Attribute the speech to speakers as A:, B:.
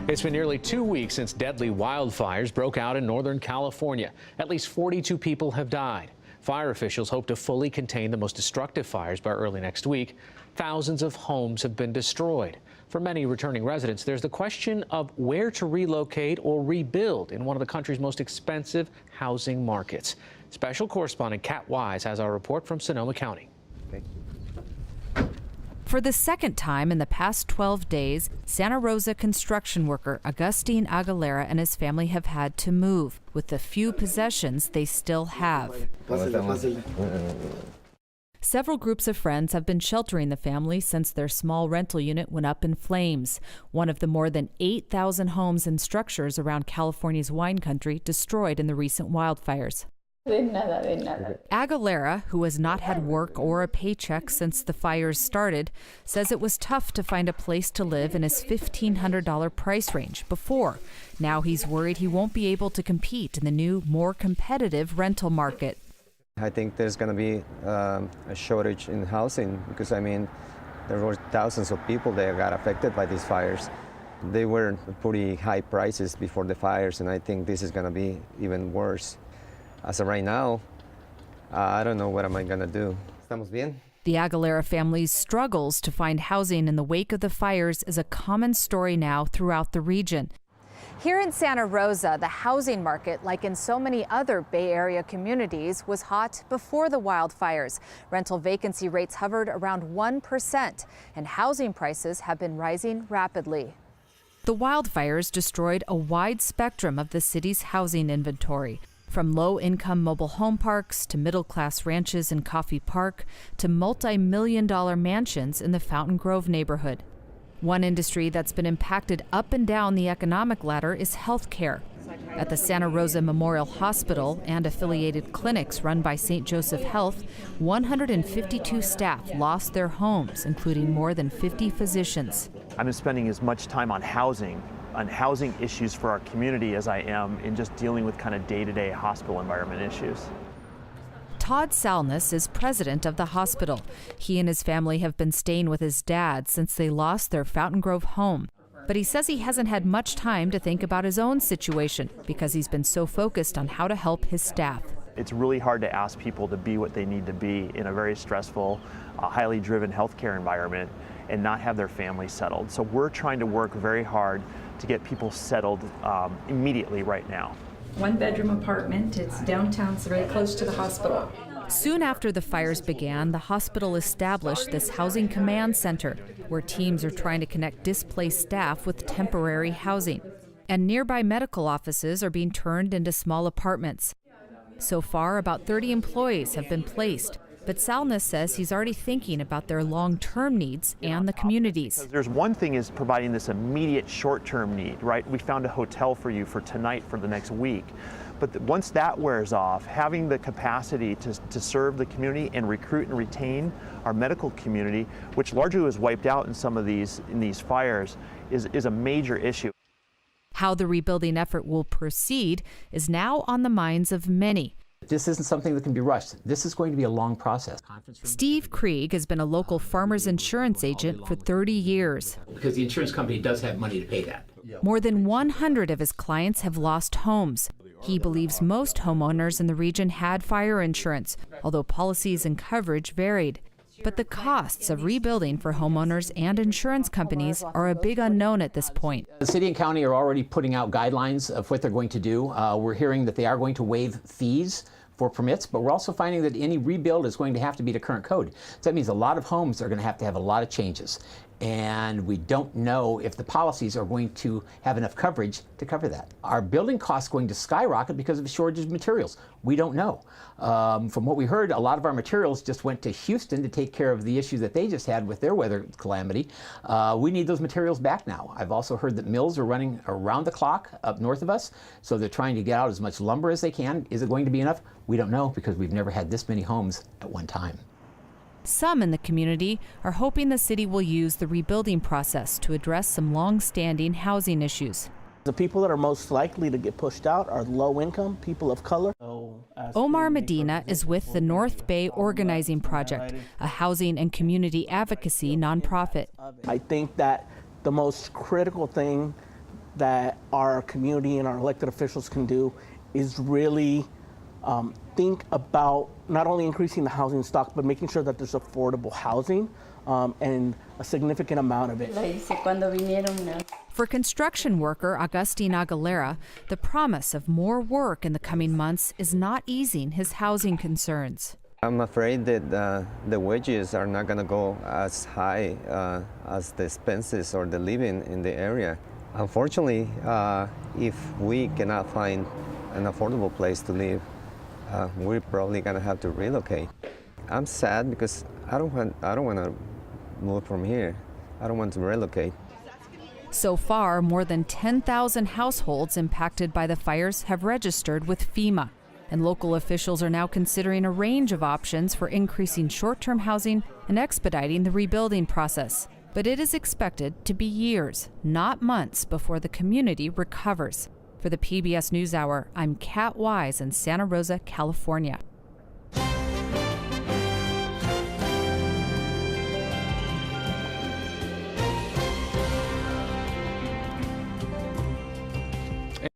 A: It's been nearly 2 weeks since deadly wildfires broke out in Northern California. At least 42 people have died. Fire officials hope to fully contain the most destructive fires by early next week. Thousands of homes have been destroyed. For many returning residents, there's the question of where to relocate or rebuild in one of the country's most expensive housing markets. Special correspondent Kat Wise has our report from Sonoma County.
B: For the second time in the past 12 days, Santa Rosa construction worker Agustin Aguilera and his family have had to move with the few possessions they still have. Several groups of friends have been sheltering the family since their small rental unit went up in flames. One of the more than 8,000 homes and structures around California's wine country destroyed in the recent wildfires. Aguilera, who has not had work or a paycheck since the fires started, says it was tough to find a place to live in his $1,500 price range before. Now he's worried he won't be able to compete in the new, more competitive rental market.
C: I think there's going to be a shortage in housing because, there were thousands of people that got affected by these fires. They were pretty high prices before the fires, and I think this is going to be even worse. As of right now, I don't know what am I going to do. ¿Estamos bien?
B: The Aguilera family's struggles to find housing in the wake of the fires is a common story now throughout the region.
D: Here in Santa Rosa, the housing market, like in so many other Bay Area communities, was hot before the wildfires. Rental vacancy rates hovered around 1%, and housing prices have been rising rapidly.
B: The wildfires destroyed a wide spectrum of the city's housing inventory. From low-income mobile home parks to middle-class ranches in Coffee Park to multi-million-dollar mansions in the Fountain Grove neighborhood. One industry that's been impacted up and down the economic ladder is healthcare. At the Santa Rosa Memorial Hospital and affiliated clinics run by St. Joseph Health, 152 staff lost their homes, including more than 50 physicians.
E: I've been spending as much time on housing issues for our community as I am in just dealing with kind of day-to-day hospital environment issues.
B: Todd Salness is president of the hospital. He and his family have been staying with his dad since they lost their Fountain Grove home. But he says he hasn't had much time to think about his own situation because he's been so focused on how to help his staff.
E: It's really hard to ask people to be what they need to be in a very stressful, highly driven healthcare environment and not have their family settled. So we're trying to work very hard to get people settled immediately right now.
F: One-bedroom apartment. It's downtown, so very close to the hospital.
B: Soon after the fires began, the hospital established this housing command center where teams are trying to connect displaced staff with temporary housing. And nearby medical offices are being turned into small apartments. So far, about 30 employees have been placed. But Salness says he's already thinking about their long-term needs and the communities.
E: There's one thing is providing this immediate short-term need, right? We found a hotel for you for tonight, for the next week. But once that wears off, having the capacity to serve the community and recruit and retain our medical community, which largely was wiped out in these fires, is a major issue.
B: How the rebuilding effort will proceed is now on the minds of many.
G: This isn't something that can be rushed. This is going to be a long process.
B: Steve Krieg has been a local farmer's insurance agent for 30 years.
G: Because the insurance company does have money to pay that.
B: More than 100 of his clients have lost homes. He believes most homeowners in the region had fire insurance, although policies and coverage varied. But the costs of rebuilding for homeowners and insurance companies are a big unknown at this point.
G: The city and county are already putting out guidelines of what they're going to do. We're hearing that they are going to waive fees for permits, but we're also finding that any rebuild is going to have to be to current code. So that means a lot of homes are going to have a lot of changes. And we don't know if the policies are going to have enough coverage to cover that. Are building costs going to skyrocket because of a shortage of materials? We don't know. From what we heard, a lot of our materials just went to Houston to take care of the issue that they just had with their weather calamity. We need those materials back now. I've also heard that mills are running around the clock up north of us, so they're trying to get out as much lumber as they can. Is it going to be enough? We don't know because we've never had this many homes at one time.
B: Some in the community are hoping the city will use the rebuilding process to address some long-standing housing issues.
H: The people that are most likely to get pushed out are low-income people of color.
B: Omar Medina is with the North Bay Organizing Project, a housing and community advocacy nonprofit.
H: I think that the most critical thing that our community and our elected officials can do is really think about not only increasing the housing stock, but making sure that there's affordable housing and a significant amount of it.
B: For construction worker Agustin Aguilera, the promise of more work in the coming months is not easing his housing concerns.
C: I'm afraid that the wages are not going to go as high as the expenses or the living in the area. Unfortunately, if we cannot find an affordable place to live, we're probably going to have to relocate. I'm sad because I don't want to move from here. I don't want to relocate.
B: So far, more than 10,000 households impacted by the fires have registered with FEMA, and local officials are now considering a range of options for increasing short-term housing and expediting the rebuilding process. But it is expected to be years, not months, before the community recovers. For the PBS NewsHour, I'm Kat Wise in Santa Rosa, California.